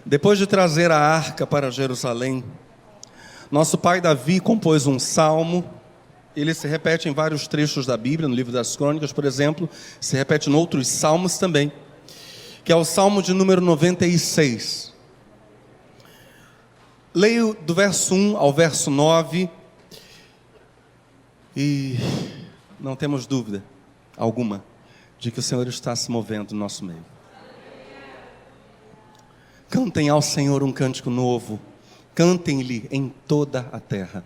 Depois de trazer a arca para Jerusalém, nosso pai Davi compôs um salmo. Ele se repete em vários trechos da Bíblia, no livro das Crônicas, por exemplo, se repete em outros salmos também, que é o salmo de número 96. Leio do verso 1 ao verso 9, e não temos dúvida alguma de que o Senhor está se movendo no nosso meio. Cantem ao Senhor um cântico novo, cantem-lhe em toda a terra.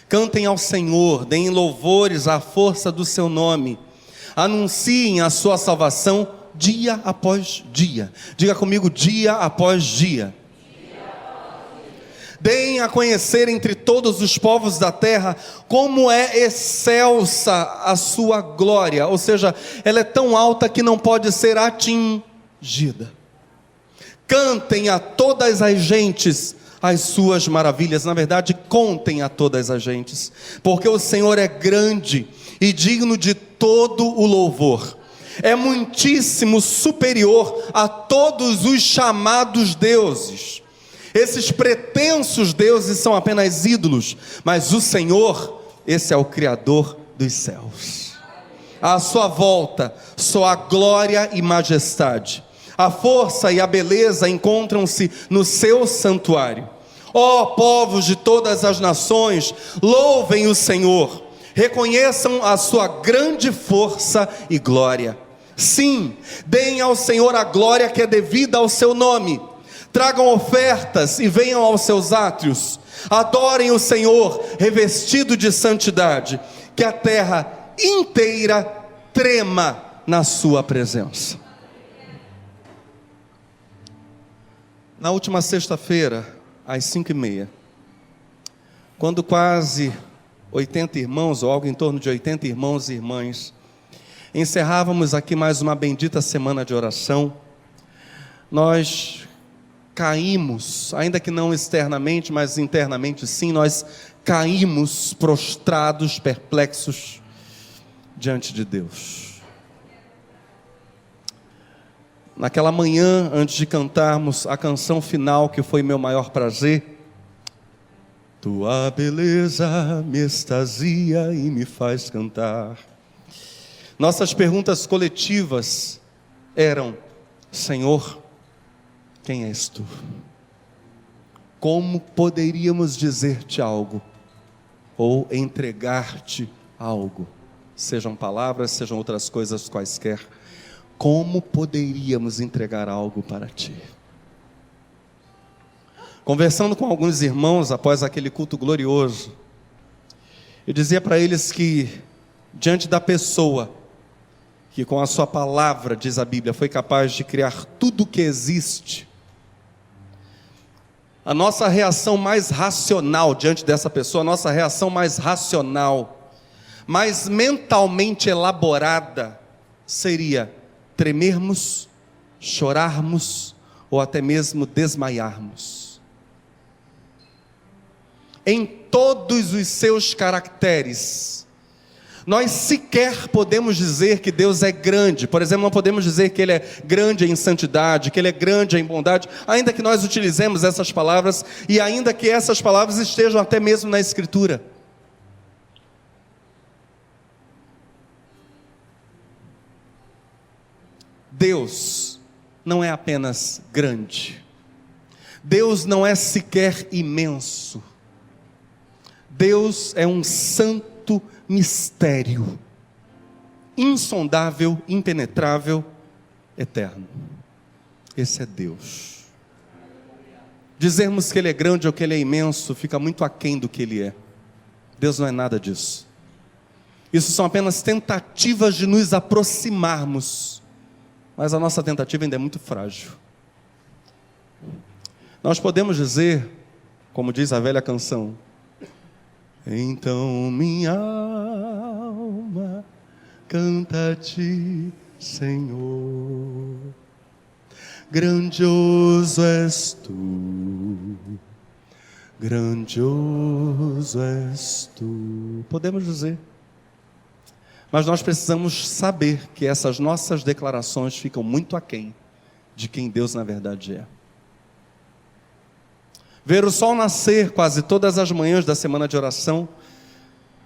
Cantem ao Senhor, deem louvores à força do seu nome, anunciem a sua salvação dia após dia. Diga comigo, dia após dia. Deem a conhecer entre todos os povos da terra como é excelsa a sua glória, ou seja, ela é tão alta que não pode ser atingida. Cantem a todas as gentes as suas maravilhas, na verdade, contem a todas as gentes, porque o Senhor é grande e digno de todo o louvor, é muitíssimo superior a todos os chamados deuses. Esses pretensos deuses são apenas ídolos, mas o Senhor, esse é o Criador dos céus. À sua volta só a glória e majestade. A força e a beleza encontram-se no seu santuário. Ó povos de todas as nações, louvem o Senhor, reconheçam a sua grande força e glória. Sim, deem ao Senhor a glória que é devida ao seu nome. Tragam ofertas e venham aos seus átrios. Adorem o Senhor, revestido de santidade. Que a terra inteira trema na sua presença. Na última sexta-feira, às 5h30, quando quase 80 irmãos, ou algo em torno de 80 irmãos e irmãs, encerrávamos aqui mais uma bendita semana de oração, nós caímos, ainda que não externamente, mas internamente sim, nós caímos prostrados, perplexos diante de Deus. Naquela manhã, antes de cantarmos a canção final, que foi meu maior prazer, tua beleza me extasia e me faz cantar. Nossas perguntas coletivas eram: Senhor, quem és tu? Como poderíamos dizer-te algo, ou entregar-te algo? Sejam palavras, sejam outras coisas quaisquer. Como poderíamos entregar algo para ti? Conversando com alguns irmãos após aquele culto glorioso, eu dizia para eles que, diante da pessoa que com a sua palavra, diz a Bíblia, foi capaz de criar tudo o que existe, a nossa reação mais racional diante dessa pessoa, a nossa reação mais racional, mais mentalmente elaborada, seria tremermos, chorarmos ou até mesmo desmaiarmos. Em todos os seus caracteres, nós sequer podemos dizer que Deus é grande. Por exemplo, não podemos dizer que Ele é grande em santidade, que Ele é grande em bondade, ainda que nós utilizemos essas palavras e ainda que essas palavras estejam até mesmo na Escritura. Deus não é apenas grande, Deus não é sequer imenso, Deus é um santo mistério, insondável, impenetrável, eterno. Esse é Deus. Dizermos que Ele é grande ou que Ele é imenso fica muito aquém do que Ele é. Deus não é nada disso. Isso são apenas tentativas de nos aproximarmos, mas a nossa tentativa ainda é muito frágil. Nós podemos dizer, como diz a velha canção: então minha alma canta a ti, Senhor, grandioso és tu, grandioso és tu. Podemos dizer, mas nós precisamos saber que essas nossas declarações ficam muito aquém de quem Deus na verdade é. Ver o sol nascer quase todas as manhãs da semana de oração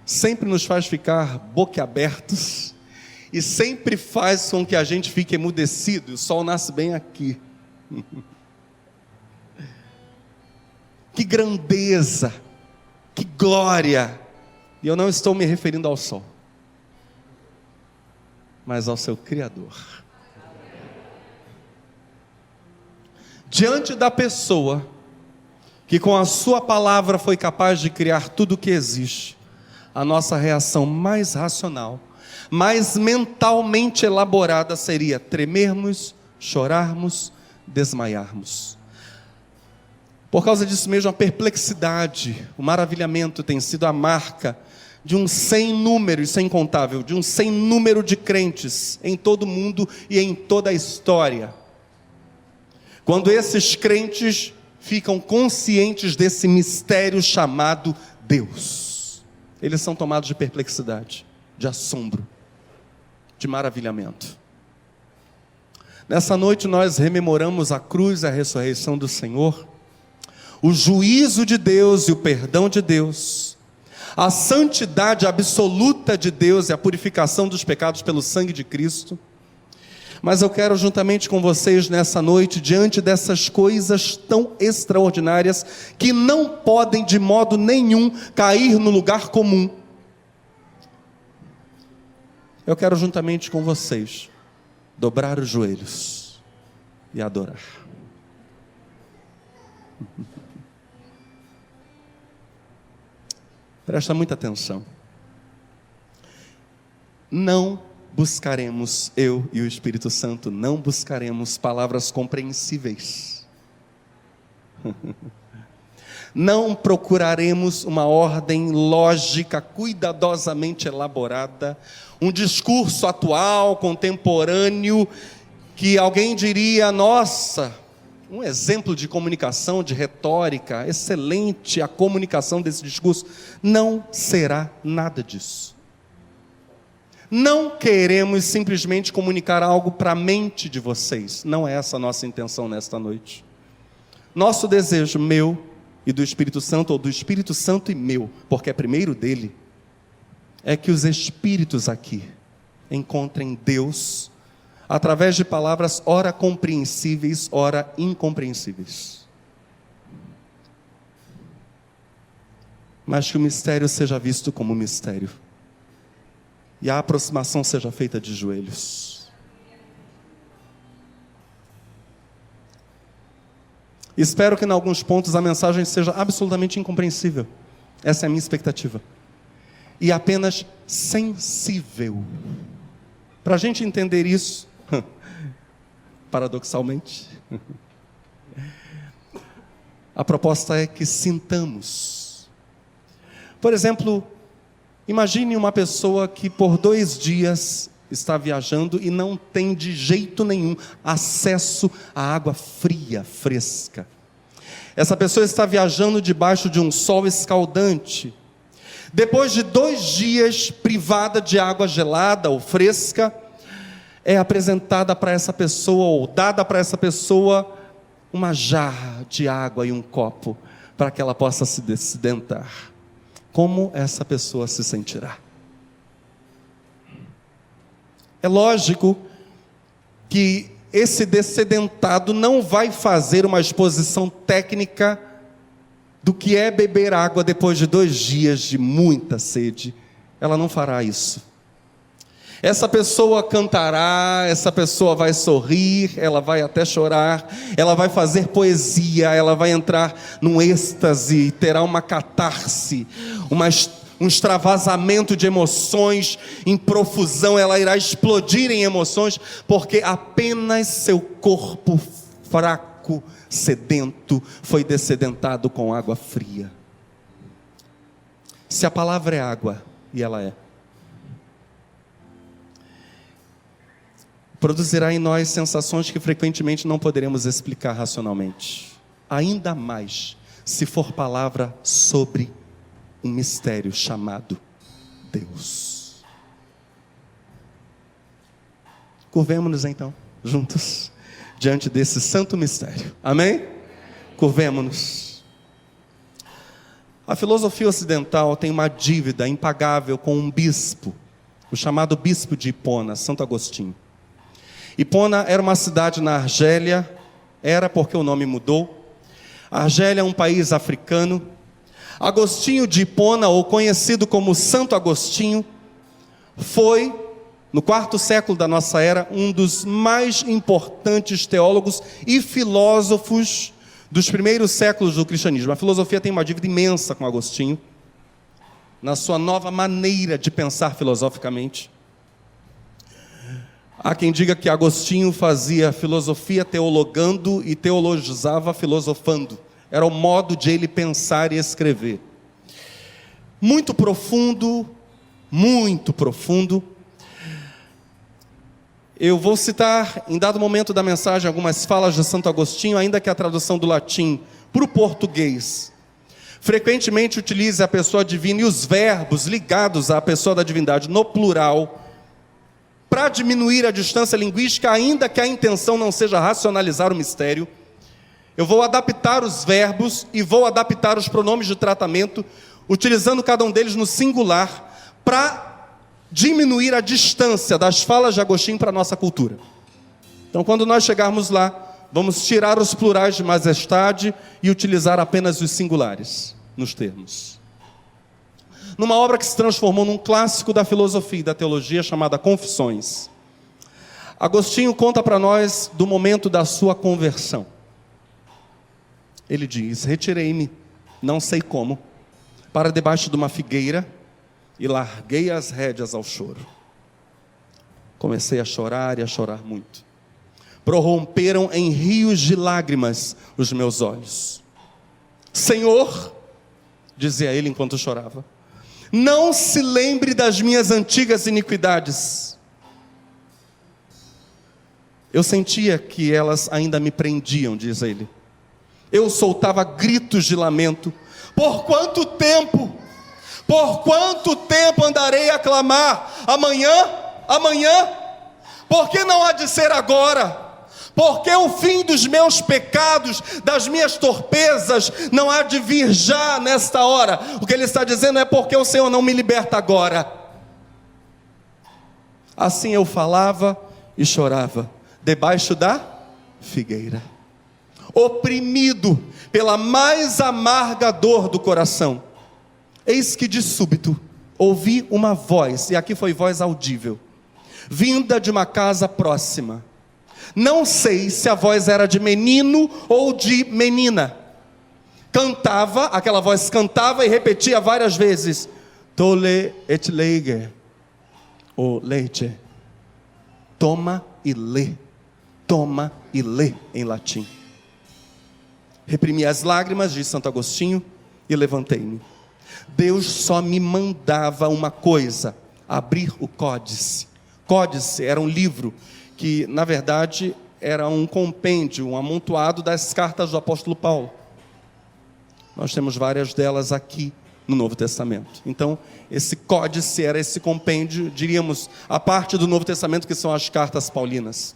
sempre nos faz ficar boquiabertos e sempre faz com que a gente fique emudecido. O sol nasce bem aqui. Que grandeza, que glória! E eu não estou me referindo ao sol, mas ao seu Criador. Diante da pessoa que com a sua palavra foi capaz de criar tudo o que existe, a nossa reação mais racional, mais mentalmente elaborada seria tremermos, chorarmos, desmaiarmos. Por causa disso mesmo, a perplexidade, o maravilhamento tem sido a marca de um sem número, isso é incontável, de um sem número de crentes em todo o mundo e em toda a história. Quando esses crentes ficam conscientes desse mistério chamado Deus, eles são tomados de perplexidade, de assombro, de maravilhamento. Nessa noite nós rememoramos a cruz e a ressurreição do Senhor, o juízo de Deus e o perdão de Deus, a santidade absoluta de Deus e a purificação dos pecados pelo sangue de Cristo. Mas eu quero juntamente com vocês nessa noite, diante dessas coisas tão extraordinárias, que não podem de modo nenhum cair no lugar comum, eu quero juntamente com vocês dobrar os joelhos e adorar. Presta muita atenção. Não buscaremos, eu e o Espírito Santo, não buscaremos palavras compreensíveis. Não procuraremos uma ordem lógica, cuidadosamente elaborada, um discurso atual, contemporâneo, que alguém diria, nossa, um exemplo de comunicação, de retórica, excelente a comunicação desse discurso. Não será nada disso. Não queremos simplesmente comunicar algo para a mente de vocês. Não é essa a nossa intenção nesta noite. Nosso desejo, meu e do Espírito Santo, ou do Espírito Santo e meu, porque é primeiro dele, é que os espíritos aqui encontrem Deus através de palavras ora compreensíveis, ora incompreensíveis. Mas que o mistério seja visto como mistério. E a aproximação seja feita de joelhos. Espero que em alguns pontos a mensagem seja absolutamente incompreensível. Essa é a minha expectativa. E apenas sensível. Para a gente entender isso, paradoxalmente, a proposta é que sintamos. Por exemplo, imagine uma pessoa que por 2 dias está viajando e não tem de jeito nenhum acesso à água fria, fresca. Essa pessoa está viajando debaixo de um sol escaldante. Depois de 2 dias privada de água gelada ou fresca, é apresentada para essa pessoa, ou dada para essa pessoa, uma jarra de água e um copo, para que ela possa se dessedentar. Como essa pessoa se sentirá? É lógico que esse dessedentado não vai fazer uma exposição técnica do que é beber água depois de 2 dias de muita sede. Ela não fará isso. Essa pessoa cantará, essa pessoa vai sorrir, ela vai até chorar, ela vai fazer poesia, ela vai entrar num êxtase, terá uma catarse, um extravasamento de emoções em profusão, ela irá explodir em emoções, porque apenas seu corpo fraco, sedento, foi dessedentado com água fria. Se a palavra é água, e ela é, produzirá em nós sensações que frequentemente não poderemos explicar racionalmente. Ainda mais se for palavra sobre um mistério chamado Deus. Curvemo-nos então, juntos, diante desse santo mistério. Amém? Curvemo-nos. A filosofia ocidental tem uma dívida impagável com um bispo, o chamado bispo de Hipona, Santo Agostinho. Hipona era uma cidade na Argélia, era porque o nome mudou. A Argélia é um país africano. Agostinho de Hipona, ou conhecido como Santo Agostinho, foi, no quarto século da nossa era, um dos mais importantes teólogos e filósofos dos primeiros séculos do cristianismo. A filosofia tem uma dívida imensa com Agostinho, na sua nova maneira de pensar filosoficamente. Há quem diga que Agostinho fazia filosofia teologando e teologizava filosofando. Era o modo de ele pensar e escrever. Muito profundo, muito profundo. Eu vou citar, em dado momento da mensagem, algumas falas de Santo Agostinho, ainda que a tradução do latim para o português frequentemente utilize a pessoa divina e os verbos ligados à pessoa da divindade no plural, para diminuir a distância linguística, ainda que a intenção não seja racionalizar o mistério. Eu vou adaptar os verbos e vou adaptar os pronomes de tratamento, utilizando cada um deles no singular, para diminuir a distância das falas de Agostinho para a nossa cultura. Então, quando nós chegarmos lá, vamos tirar os plurais de majestade e utilizar apenas os singulares nos termos. Numa obra que se transformou num clássico da filosofia e da teologia, chamada Confissões, Agostinho conta para nós do momento da sua conversão. Ele diz: retirei-me, não sei como, para debaixo de uma figueira e larguei as rédeas ao choro. Comecei a chorar e a chorar muito. Prorromperam em rios de lágrimas os meus olhos. Senhor, dizia ele enquanto chorava, não se lembre das minhas antigas iniquidades. Eu sentia que elas ainda me prendiam, diz ele. Eu soltava gritos de lamento. Por quanto tempo? Por quanto tempo andarei a clamar? Amanhã? Amanhã? Por que não há de ser agora? Porque o fim dos meus pecados, das minhas torpezas, não há de vir já nesta hora. O que ele está dizendo é porque o Senhor não me liberta agora. Assim eu falava e chorava, debaixo da figueira, oprimido pela mais amarga dor do coração. Eis que de súbito ouvi uma voz, e aqui foi voz audível, vinda de uma casa próxima. Não sei se a voz era de menino ou de menina. Cantava, aquela voz cantava e repetia várias vezes: Tole et lege, ou leite. Toma e lê. Toma e lê, em latim. Reprimi as lágrimas, diz Santo Agostinho, e levantei-me. Deus só me mandava uma coisa: abrir o códice. Códice era um livro que, na verdade, era um compêndio, um amontoado das cartas do apóstolo Paulo. Nós temos várias delas aqui no Novo Testamento. Então, esse códice era esse compêndio, diríamos, a parte do Novo Testamento que são as cartas paulinas.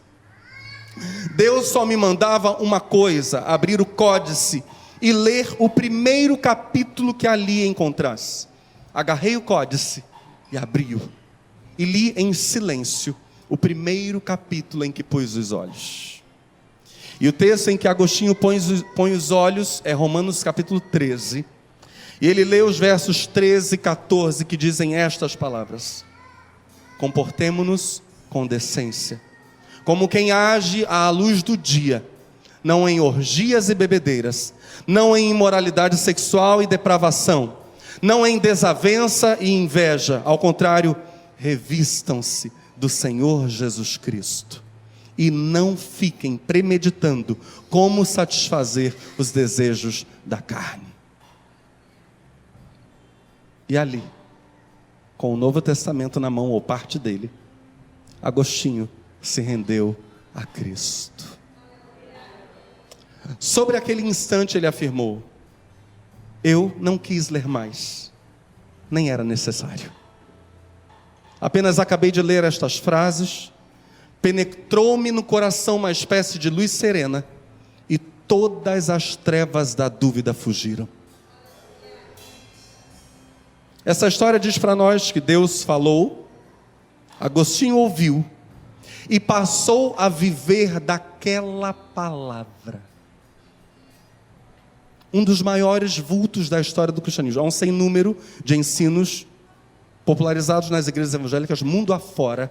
Deus só me mandava uma coisa: abrir o códice e ler o primeiro capítulo que ali encontrasse. Agarrei o códice e abri-o, e li em silêncio o primeiro capítulo em que pus os olhos. E o texto em que Agostinho põe os olhos é Romanos capítulo 13. E ele lê os versos 13 e 14 que dizem estas palavras: comportemo-nos com decência, como quem age à luz do dia, não em orgias e bebedeiras, não em imoralidade sexual e depravação, não em desavença e inveja. Ao contrário, revistam-se do Senhor Jesus Cristo, e não fiquem premeditando como satisfazer os desejos da carne. E ali, com o Novo Testamento na mão, ou parte dele, Agostinho se rendeu a Cristo. Sobre aquele instante ele afirmou: eu não quis ler mais, nem era necessário. Apenas acabei de ler estas frases, penetrou-me no coração uma espécie de luz serena, e todas as trevas da dúvida fugiram. Essa história diz para nós que Deus falou, Agostinho ouviu e passou a viver daquela palavra. Um dos maiores vultos da história do cristianismo. Há um sem número de ensinos popularizados nas igrejas evangélicas mundo afora,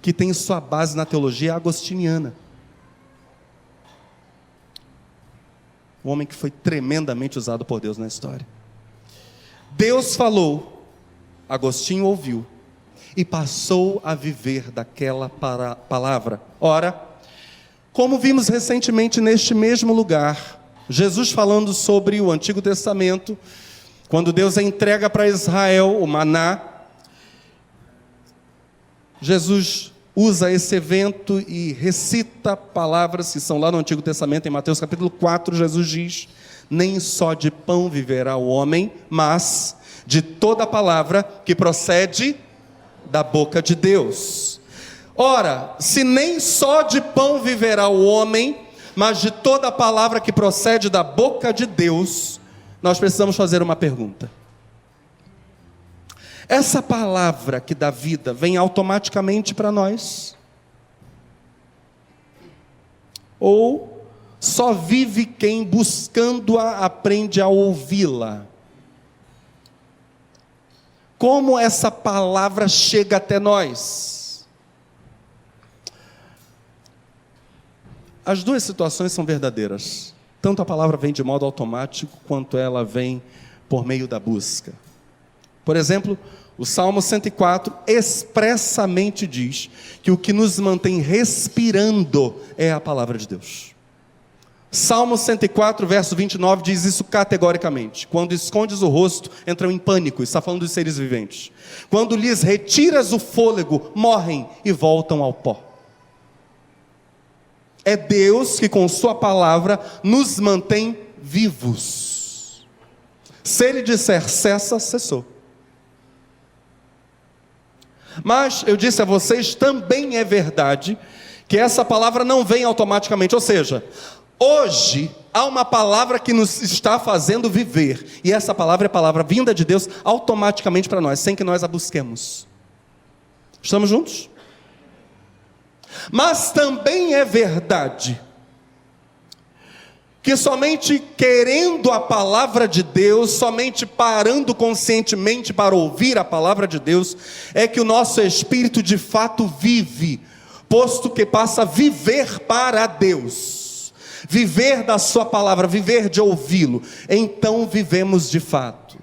que tem sua base na teologia agostiniana. Um homem que foi tremendamente usado por Deus na história. Deus falou, Agostinho ouviu e passou a viver daquela palavra. Ora, como vimos recentemente neste mesmo lugar, Jesus falando sobre o Antigo Testamento, quando Deus entrega para Israel o maná, Jesus usa esse evento e recita palavras que são lá no Antigo Testamento, em Mateus capítulo 4, Jesus diz: nem só de pão viverá o homem, mas de toda palavra que procede da boca de Deus. Ora, se nem só de pão viverá o homem, mas de toda palavra que procede da boca de Deus, nós precisamos fazer uma pergunta. Essa palavra que dá vida vem automaticamente para nós? Ou só vive quem, buscando-a, aprende a ouvi-la? Como essa palavra chega até nós? As duas situações são verdadeiras. Tanto a palavra vem de modo automático, quanto ela vem por meio da busca. Por exemplo, o Salmo 104 expressamente diz que o que nos mantém respirando é a palavra de Deus. Salmo 104, verso 29 diz isso categoricamente: quando escondes o rosto, entram em pânico. Está falando dos seres viventes. Quando lhes retiras o fôlego, morrem e voltam ao pó. É Deus que com sua palavra nos mantém vivos. Se Ele disser cessa, cessou. Mas eu disse a vocês, também é verdade que essa palavra não vem automaticamente. Ou seja, hoje há uma palavra que nos está fazendo viver, e essa palavra é a palavra vinda de Deus automaticamente para nós, sem que nós a busquemos. Estamos juntos? Mas também é verdade que somente querendo a palavra de Deus, somente parando conscientemente para ouvir a palavra de Deus, é que o nosso espírito de fato vive, posto que passa a viver para Deus, viver da sua palavra, viver de ouvi-lo, então vivemos de fato.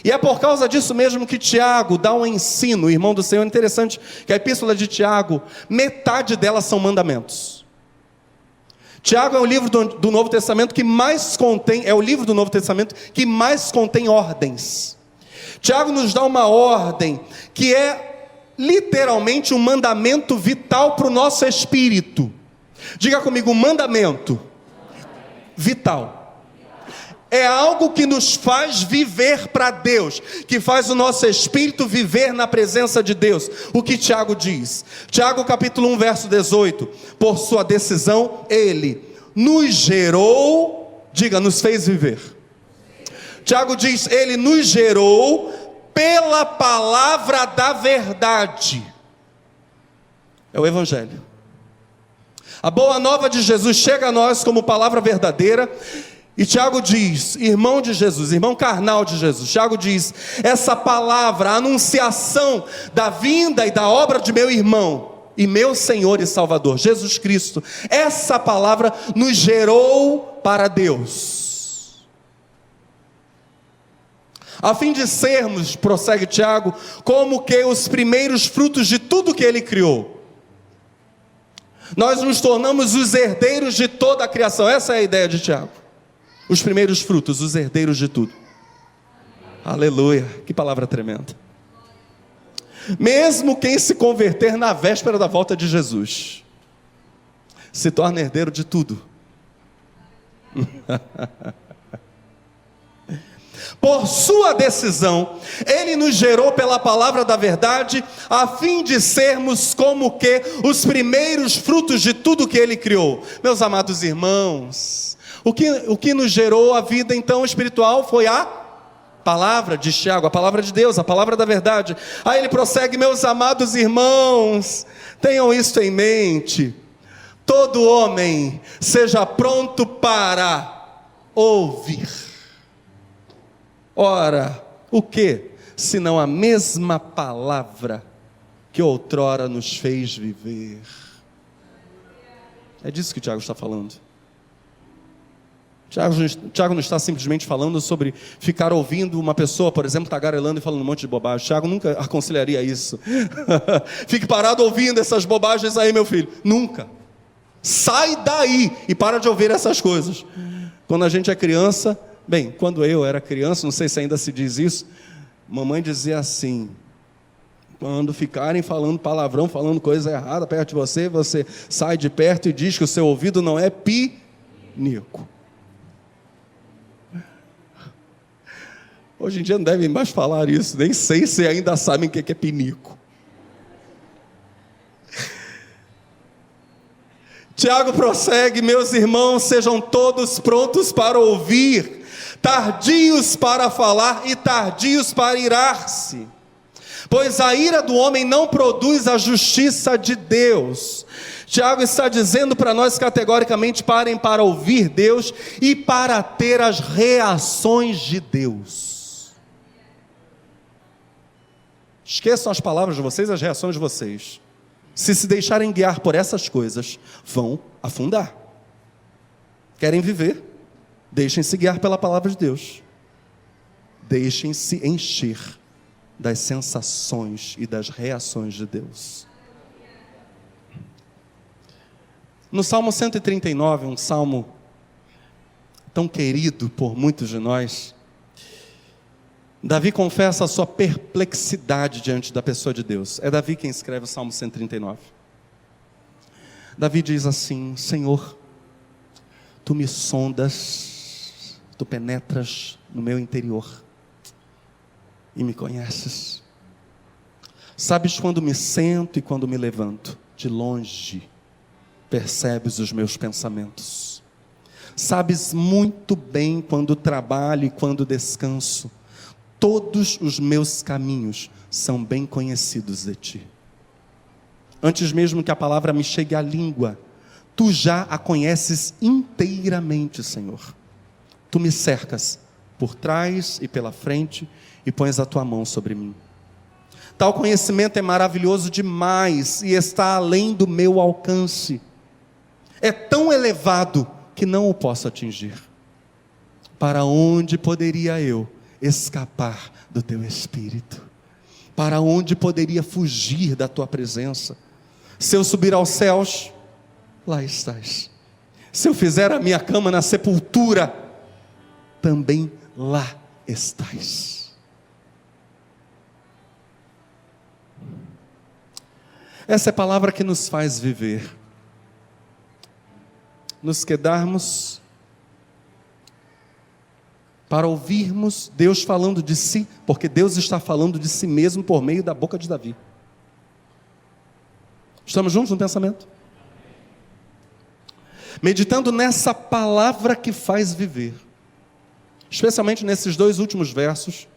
E é por causa disso mesmo que Tiago dá um ensino, irmão do Senhor. Interessante que a epístola de Tiago, metade dela são mandamentos. Tiago é o livro do Novo Testamento que mais contém, é o livro do Novo Testamento que mais contém ordens. Tiago nos dá uma ordem que é literalmente um mandamento vital para o nosso espírito. Diga comigo, um mandamento vital. É algo que nos faz viver para Deus, que faz o nosso espírito viver na presença de Deus. O que Tiago diz? Tiago capítulo 1, verso 18. Por sua decisão, Ele nos gerou, diga, nos fez viver. Tiago diz, Ele nos gerou pela palavra da verdade. É o Evangelho. A boa nova de Jesus chega a nós como palavra verdadeira. E Tiago diz, irmão de Jesus, irmão carnal de Jesus, Tiago diz, essa palavra, a anunciação da vinda e da obra de meu irmão, e meu Senhor e Salvador, Jesus Cristo, essa palavra nos gerou para Deus. A fim de sermos, prossegue Tiago, como que os primeiros frutos de tudo que Ele criou. Nós nos tornamos os herdeiros de toda a criação, essa é a ideia de Tiago. Os primeiros frutos, os herdeiros de tudo. Aleluia, que palavra tremenda. Mesmo quem se converter na véspera da volta de Jesus, se torna herdeiro de tudo. Por sua decisão, Ele nos gerou pela palavra da verdade, a fim de sermos como que os primeiros frutos de tudo que Ele criou. Meus amados irmãos, o que nos gerou a vida então espiritual foi a palavra, diz Tiago, a palavra de Deus, a palavra da verdade. Aí ele prossegue: meus amados irmãos, tenham isto em mente, todo homem seja pronto para ouvir. Ora, o que, senão a mesma palavra que outrora nos fez viver? É disso que Tiago está falando. Tiago não está simplesmente falando sobre ficar ouvindo uma pessoa, por exemplo, tagarelando e falando um monte de bobagem. Tiago nunca aconselharia isso. Fique parado ouvindo essas bobagens aí, meu filho. Nunca. Sai daí e para de ouvir essas coisas. Quando a gente é criança, bem, quando eu era criança, não sei se ainda se diz isso, mamãe dizia assim: quando ficarem falando palavrão, falando coisa errada perto de você, você sai de perto e diz que o seu ouvido não é pinico. Hoje em dia não devem mais falar isso, nem sei se ainda sabem o que é pinico. Tiago prossegue: meus irmãos, sejam todos prontos para ouvir, tardios para falar e tardios para irar-se, pois a ira do homem não produz a justiça de Deus. Tiago está dizendo para nós categoricamente: parem para ouvir Deus e para ter as reações de Deus. Esqueçam as palavras de vocês, as reações de vocês. Se deixarem guiar por essas coisas, vão afundar. Querem viver? Deixem-se guiar pela palavra de Deus. Deixem-se encher das sensações e das reações de Deus. No Salmo 139, um salmo tão querido por muitos de nós, Davi confessa a sua perplexidade diante da pessoa de Deus. É Davi quem escreve o Salmo 139. Davi diz assim: Senhor, Tu me sondas, Tu penetras no meu interior e me conheces. Sabes quando me sento e quando me levanto. De longe percebes os meus pensamentos. Sabes muito bem quando trabalho e quando descanso. Todos os meus caminhos são bem conhecidos de Ti. Antes mesmo que a palavra me chegue à língua, Tu já a conheces inteiramente, Senhor. Tu me cercas por trás e pela frente e pões a Tua mão sobre mim. Tal conhecimento é maravilhoso demais e está além do meu alcance. É tão elevado que não o posso atingir. Para onde poderia eu escapar do Teu Espírito? Para onde poderia fugir da Tua presença? Se eu subir aos céus, lá estás. Se eu fizer a minha cama na sepultura, também lá estás. Essa é a palavra que nos faz viver. Nos quedarmos para ouvirmos Deus falando de si, porque Deus está falando de si mesmo por meio da boca de Davi. Estamos juntos no pensamento? Meditando nessa palavra que faz viver, especialmente nesses dois últimos versos,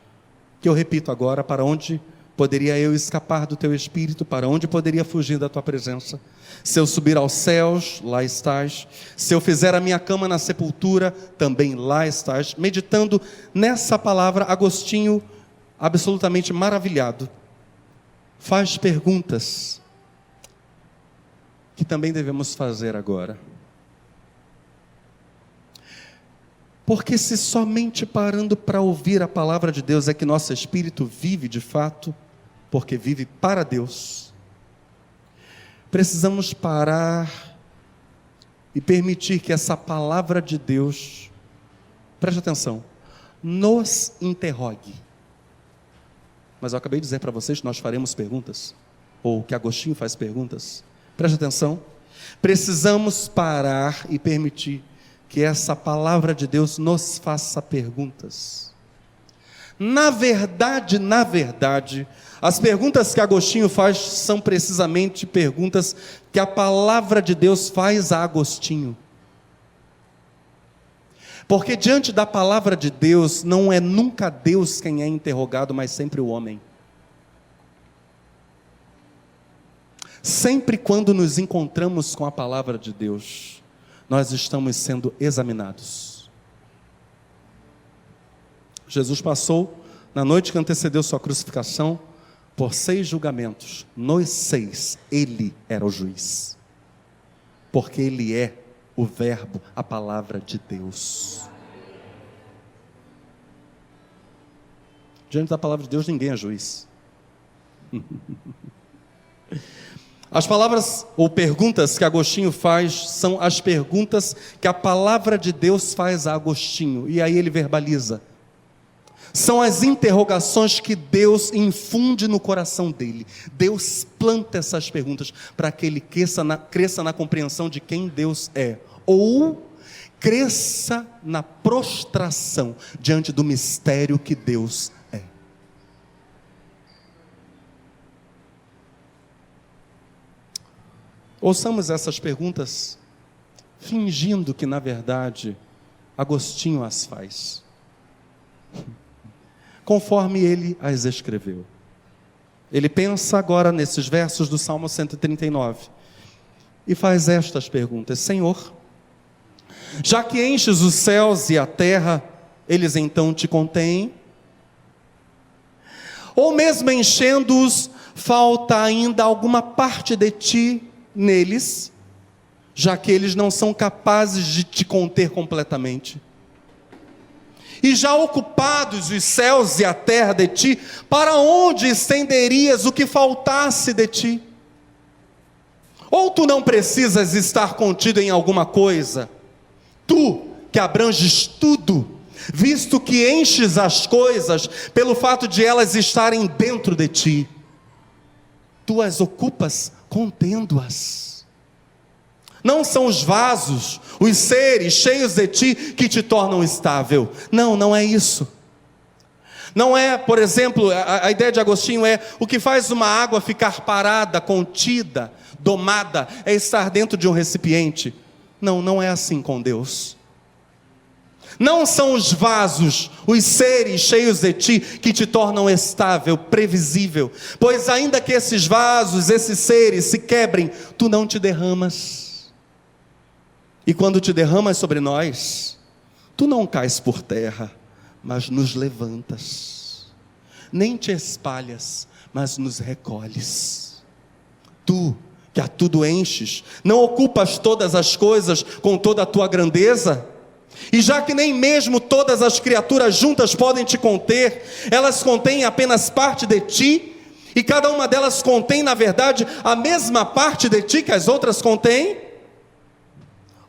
que eu repito agora: para onde poderia eu escapar do Teu Espírito? Para onde poderia fugir da Tua presença? Se eu subir aos céus, lá estás. Se eu fizer a minha cama na sepultura, também lá estás. Meditando nessa palavra, Agostinho, absolutamente maravilhado, faz perguntas que também devemos fazer agora. Porque se somente parando para ouvir a palavra de Deus é que nosso espírito vive de fato, porque vive para Deus, precisamos parar e permitir que essa palavra de Deus, preste atenção, nos interrogue. Mas eu acabei de dizer para vocês que nós faremos perguntas, ou que Agostinho faz perguntas. Preste atenção, precisamos parar e permitir que essa palavra de Deus nos faça perguntas. Na verdade, as perguntas que Agostinho faz são precisamente perguntas que a palavra de Deus faz a Agostinho. Porque diante da palavra de Deus, não é nunca Deus quem é interrogado, mas sempre o homem. Sempre quando nos encontramos com a palavra de Deus, nós estamos sendo examinados. Jesus passou, na noite que antecedeu sua crucificação, por 6 julgamentos. Nos 6, Ele era o juiz. Porque Ele é o verbo, a palavra de Deus. Diante da palavra de Deus, ninguém é juiz. As palavras ou perguntas que Agostinho faz são as perguntas que a palavra de Deus faz a Agostinho, e aí ele verbaliza. São as interrogações que Deus infunde no coração dele. Deus planta essas perguntas para que ele cresça na compreensão de quem Deus é, ou cresça na prostração diante do mistério que Deus é. Ouçamos essas perguntas, fingindo que, na verdade, Agostinho as faz, conforme ele as escreveu. Ele pensa agora nesses versos do Salmo 139, e faz estas perguntas: Senhor, já que enches os céus e a terra, eles então te contêm? Ou mesmo enchendo-os, falta ainda alguma parte de ti neles, já que eles não são capazes de te conter completamente? E já ocupados os céus e a terra de ti, para onde estenderias o que faltasse de ti? Ou tu não precisas estar contido em alguma coisa, tu que abranges tudo, visto que enches as coisas pelo fato de elas estarem dentro de ti, tu as ocupas contendo-as. Não são os vasos, os seres cheios de ti que te tornam estável. Não, não é isso. Não é, por exemplo, a ideia de Agostinho é: o que faz uma água ficar parada, contida, domada, é estar dentro de um recipiente. Não, não é assim com Deus. Não são os vasos, os seres cheios de ti que te tornam estável, previsível. Pois ainda que esses vasos, esses seres se quebrem, tu não te derramas. E quando te derramas sobre nós, tu não cais por terra, mas nos levantas. Nem te espalhas, mas nos recolhes. Tu, que a tudo enches, não ocupas todas as coisas com toda a tua grandeza? E já que nem mesmo todas as criaturas juntas podem te conter, elas contêm apenas parte de ti, e cada uma delas contém, na verdade, a mesma parte de ti que as outras contêm?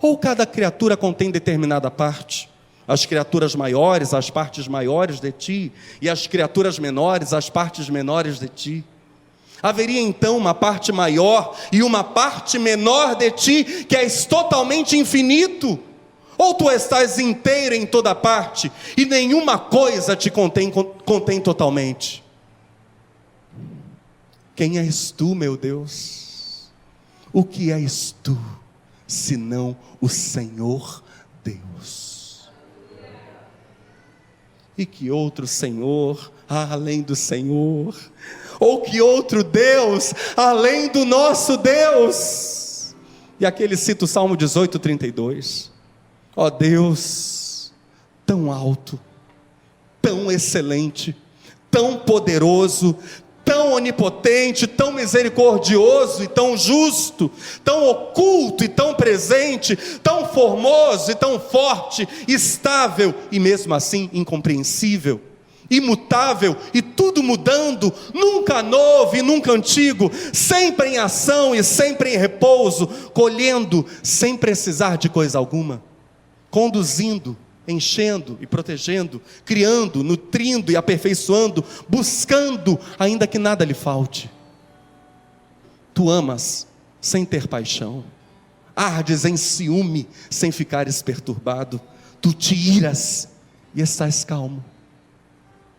Ou cada criatura contém determinada parte? As criaturas maiores, as partes maiores de ti, e as criaturas menores, as partes menores de ti. Haveria então uma parte maior e uma parte menor de ti, que és totalmente infinito? Ou tu estás inteiro em toda parte, e nenhuma coisa te contém totalmente? Quem és tu, meu Deus? O que és tu, senão o Senhor Deus? E que outro Senhor além do Senhor? Ou que outro Deus além do nosso Deus? E aqui ele cita o Salmo 18:32. Ó Deus, tão alto, tão excelente, tão poderoso, tão onipotente, tão misericordioso e tão justo, tão oculto e tão presente, tão formoso e tão forte, estável e mesmo assim incompreensível, imutável e tudo mudando, nunca novo e nunca antigo, sempre em ação e sempre em repouso, colhendo sem precisar de coisa alguma, conduzindo, enchendo e protegendo, criando, nutrindo e aperfeiçoando, buscando, ainda que nada lhe falte. Tu amas sem ter paixão, ardes em ciúme sem ficares perturbado, tu te iras e estás calmo,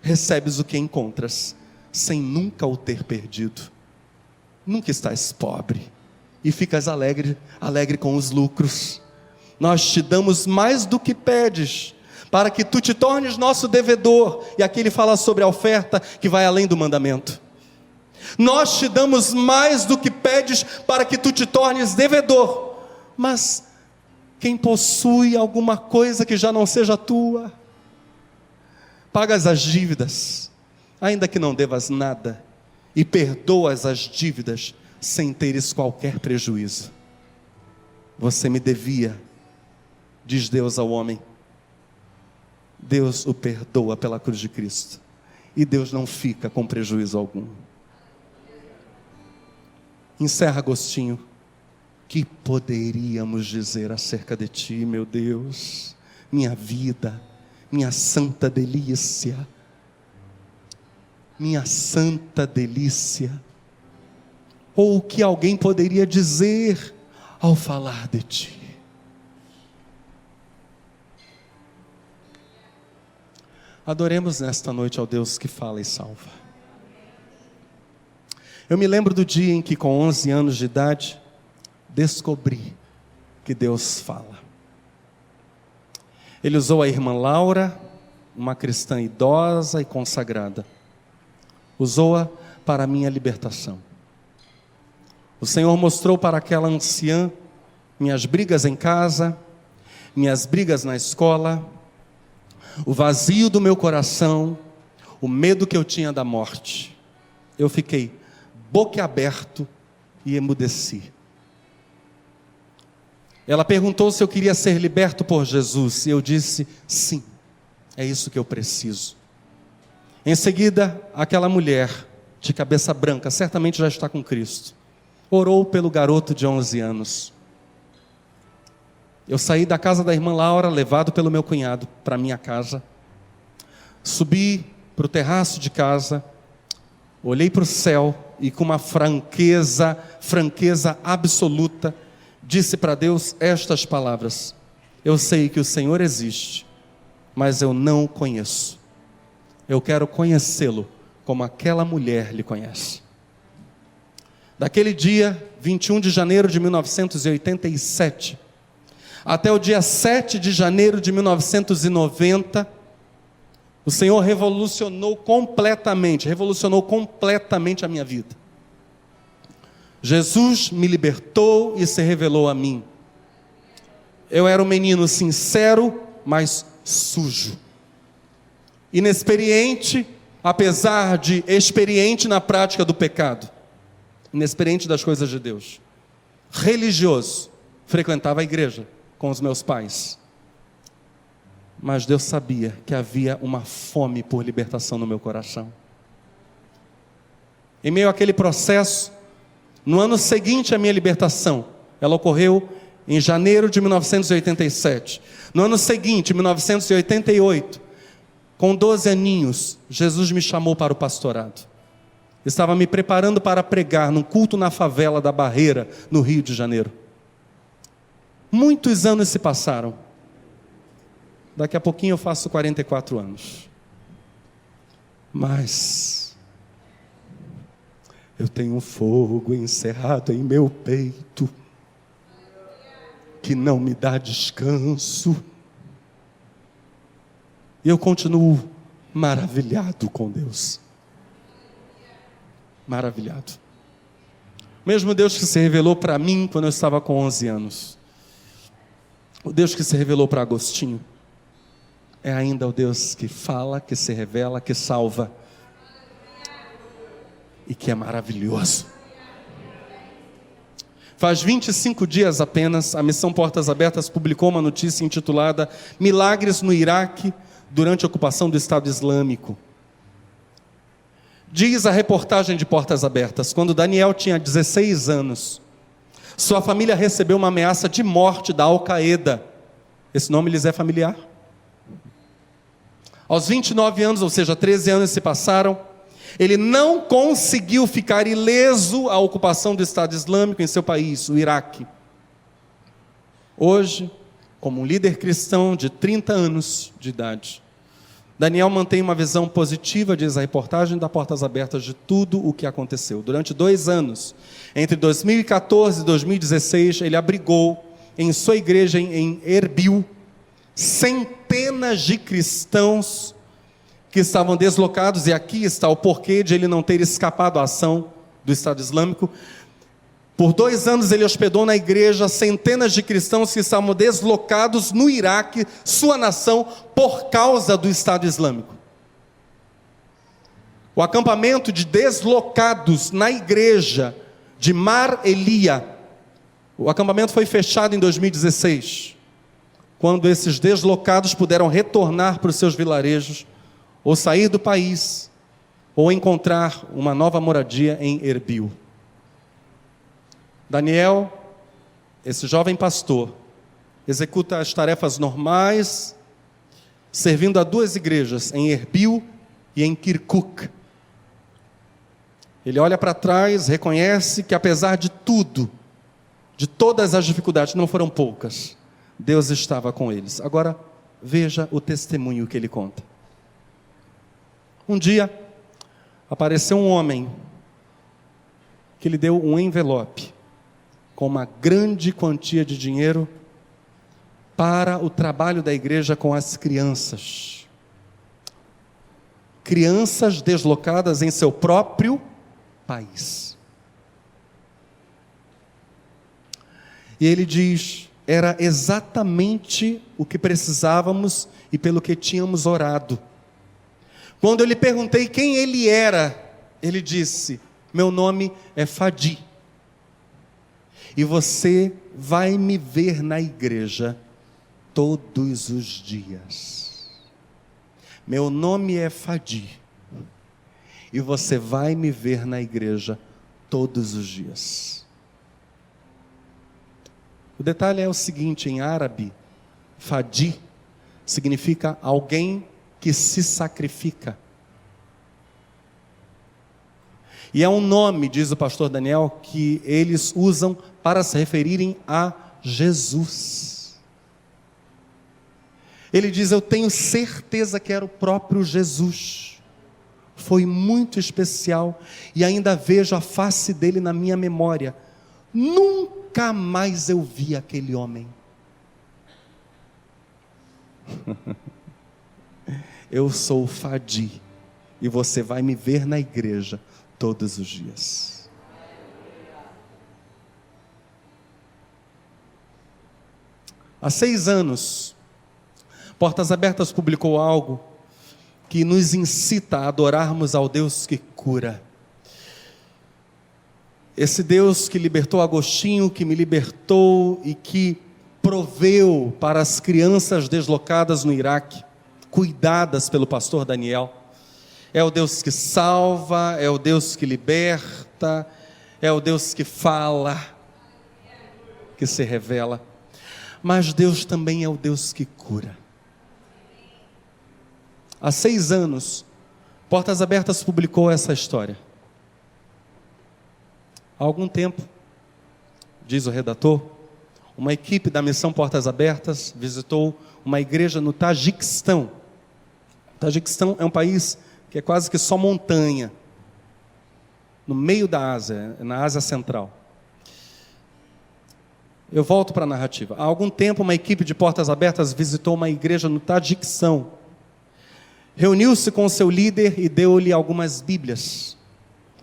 recebes o que encontras sem nunca o ter perdido, nunca estás pobre e ficas alegre com os lucros. nós te damos mais do que pedes, para que tu te tornes nosso devedor. E aqui ele fala sobre a oferta que vai além do mandamento. Nós te damos mais do que pedes, para que tu te tornes devedor. Mas quem possui alguma coisa que já não seja tua, pagas as dívidas, ainda que não devas nada, e perdoas as dívidas, sem teres qualquer prejuízo. Você me devia, diz Deus ao homem. Deus o perdoa pela cruz de Cristo, e Deus não fica com prejuízo algum. Encerra Agostinho. Que poderíamos dizer acerca de ti, meu Deus, minha vida, minha santa delícia, minha santa delícia? Ou o que alguém poderia dizer ao falar de ti? Adoremos nesta noite ao Deus que fala e salva. Eu me lembro do dia em que, com 11 anos de idade, descobri que Deus fala. Ele usou a irmã Laura, uma cristã idosa e consagrada. Usou-a para a minha libertação. O Senhor mostrou para aquela anciã minhas brigas em casa, minhas brigas na escola, o vazio do meu coração, o medo que eu tinha da morte. Eu fiquei boquiaberto e emudeci. Ela perguntou se eu queria ser liberto por Jesus, e eu disse, sim, é isso que eu preciso. Em seguida, aquela mulher, de cabeça branca, certamente já está com Cristo, orou pelo garoto de 11 anos. Eu saí da casa da irmã Laura, levado pelo meu cunhado, para minha casa. Subi para o terraço de casa, olhei para o céu, e com uma franqueza absoluta, disse para Deus estas palavras: eu sei que o Senhor existe, mas eu não o conheço. Eu quero conhecê-lo como aquela mulher lhe conhece. Daquele dia, 21 de janeiro de 1987, até o dia 7 de janeiro de 1990, o Senhor revolucionou completamente a minha vida. Jesus me libertou e se revelou a mim. Eu era um menino sincero, mas sujo. Inexperiente, apesar de experiente na prática do pecado. Inexperiente das coisas de Deus. Religioso, frequentava a igreja com os meus pais. Mas Deus sabia que havia uma fome por libertação no meu coração. Em meio àquele processo, no ano seguinte à minha libertação, ela ocorreu em janeiro de 1987. No ano seguinte, 1988, com 12 aninhos, Jesus me chamou para o pastorado. Estava me preparando para pregar num culto na favela da Barreira, no Rio de Janeiro. Muitos anos se passaram. Daqui a pouquinho eu faço 44 anos. Mas eu tenho um fogo encerrado em meu peito, que não me dá descanso. E eu continuo maravilhado com Deus. Maravilhado. Mesmo Deus que se revelou para mim quando eu estava com 11 anos. O Deus que se revelou para Agostinho é ainda o Deus que fala, que se revela, que salva e que é maravilhoso. Faz 25 dias apenas, a Missão Portas Abertas publicou uma notícia intitulada Milagres no Iraque durante a ocupação do Estado Islâmico. Diz a reportagem de Portas Abertas, quando Daniel tinha 16 anos, sua família recebeu uma ameaça de morte da Al-Qaeda. Esse nome lhes é familiar? Aos 29 anos, ou seja, 13 anos se passaram, ele não conseguiu ficar ileso à ocupação do Estado Islâmico em seu país, o Iraque. Hoje, como um líder cristão de 30 anos de idade, Daniel mantém uma visão positiva, diz a reportagem da Portas Abertas, de tudo o que aconteceu. Durante 2 anos, entre 2014 e 2016, ele abrigou em sua igreja em Erbil, centenas de cristãos que estavam deslocados, e aqui está o porquê de ele não ter escapado à ação do Estado Islâmico. Por 2 anos ele hospedou na igreja centenas de cristãos que estavam deslocados no Iraque, sua nação, por causa do Estado Islâmico. O acampamento de deslocados na igreja de Mar Elia, o acampamento foi fechado em 2016, quando esses deslocados puderam retornar para os seus vilarejos, ou sair do país, ou encontrar uma nova moradia em Erbil. Daniel, esse jovem pastor, executa as tarefas normais, servindo a 2 igrejas, em Erbil e em Kirkuk. Ele olha para trás, reconhece que apesar de tudo, de todas as dificuldades, não foram poucas, Deus estava com eles. Agora, veja o testemunho que ele conta. Um dia, apareceu um homem que lhe deu um envelope com uma grande quantia de dinheiro para o trabalho da igreja com as crianças. Crianças deslocadas em seu próprio país. E ele diz: era exatamente o que precisávamos e pelo que tínhamos orado. Quando eu lhe perguntei quem ele era, ele disse: meu nome é Fadi, e você vai me ver na igreja todos os dias. Meu nome é Fadi, e você vai me ver na igreja todos os dias. O detalhe é o seguinte: em árabe, Fadi significa alguém que se sacrifica. E é um nome, diz o pastor Daniel, que eles usam para se referirem a Jesus. Ele diz: eu tenho certeza que era o próprio Jesus. Foi muito especial, e ainda vejo a face dele na minha memória. Nunca mais eu vi aquele homem. Eu sou o Fadi, e você vai me ver na igreja todos os dias. Há 6 anos, Portas Abertas publicou algo que nos incita a adorarmos ao Deus que cura. Esse Deus que libertou Agostinho, que me libertou e que proveu para as crianças deslocadas no Iraque, cuidadas pelo pastor Daniel. É o Deus que salva, é o Deus que liberta, é o Deus que fala, que se revela. Mas Deus também é o Deus que cura. Há 6 anos, Portas Abertas publicou essa história. Há algum tempo, diz o redator, uma equipe da missão Portas Abertas visitou uma igreja no Tajiquistão. O Tajiquistão é um país que é quase que só montanha, no meio da Ásia, na Ásia Central. Eu volto para a narrativa. Há algum tempo, uma equipe de Portas Abertas visitou uma igreja no Tajiquistão. Reuniu-se com seu líder e deu-lhe algumas Bíblias.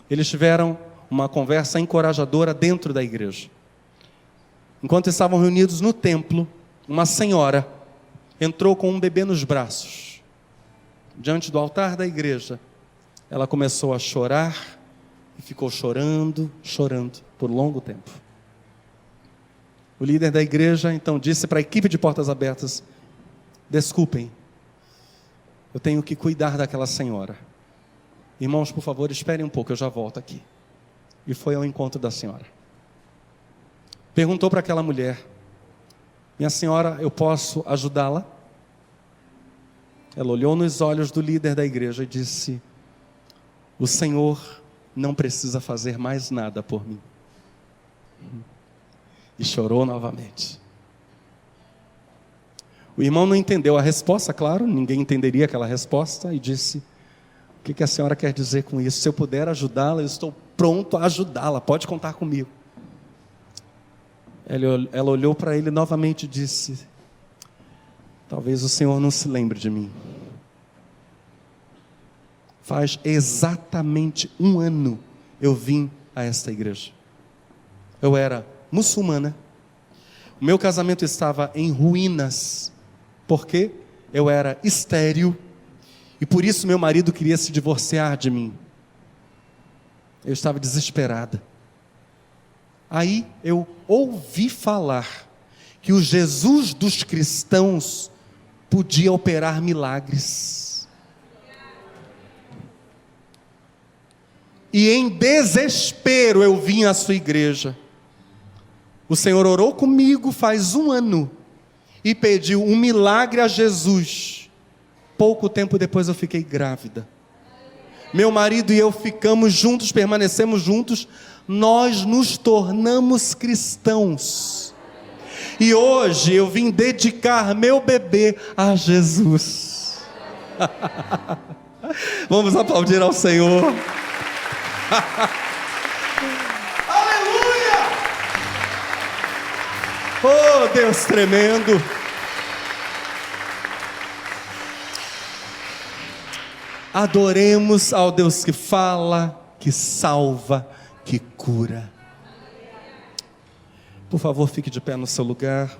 Eles tiveram uma conversa encorajadora dentro da igreja. Enquanto estavam reunidos no templo, uma senhora entrou com um bebê nos braços. Diante do altar da igreja, ela começou a chorar e ficou chorando por longo tempo. O líder da igreja então disse para a equipe de Portas Abertas: desculpem, eu tenho que cuidar daquela senhora. Irmãos, por favor, esperem um pouco, eu já volto aqui. E foi ao encontro da senhora. Perguntou para aquela mulher: minha senhora, eu posso ajudá-la? Ela olhou nos olhos do líder da igreja e disse: o Senhor não precisa fazer mais nada por mim. E chorou novamente. O irmão não entendeu a resposta, claro, ninguém entenderia aquela resposta, e disse: o que a senhora quer dizer com isso? Se eu puder ajudá-la, eu estou pronto a ajudá-la, pode contar comigo. Ela olhou para ele novamente e disse: talvez o Senhor não se lembre de mim. Faz exatamente 1 ano eu vim a esta igreja. Eu era muçulmana. O meu casamento estava em ruínas, porque eu era estéril, e por isso meu marido queria se divorciar de mim. Eu estava desesperada. Aí eu ouvi falar que o Jesus dos cristãos podia operar milagres. E em desespero eu vim à sua igreja. O Senhor orou comigo faz 1 ano e pediu um milagre a Jesus. Pouco tempo depois eu fiquei grávida. Meu marido e eu ficamos juntos, permanecemos juntos. Nós nos tornamos cristãos. E hoje eu vim dedicar meu bebê a Jesus. Vamos aplaudir ao Senhor. Aleluia! Oh, Deus tremendo. Adoremos ao Deus que fala, que salva, que cura. Por favor, fique de pé no seu lugar.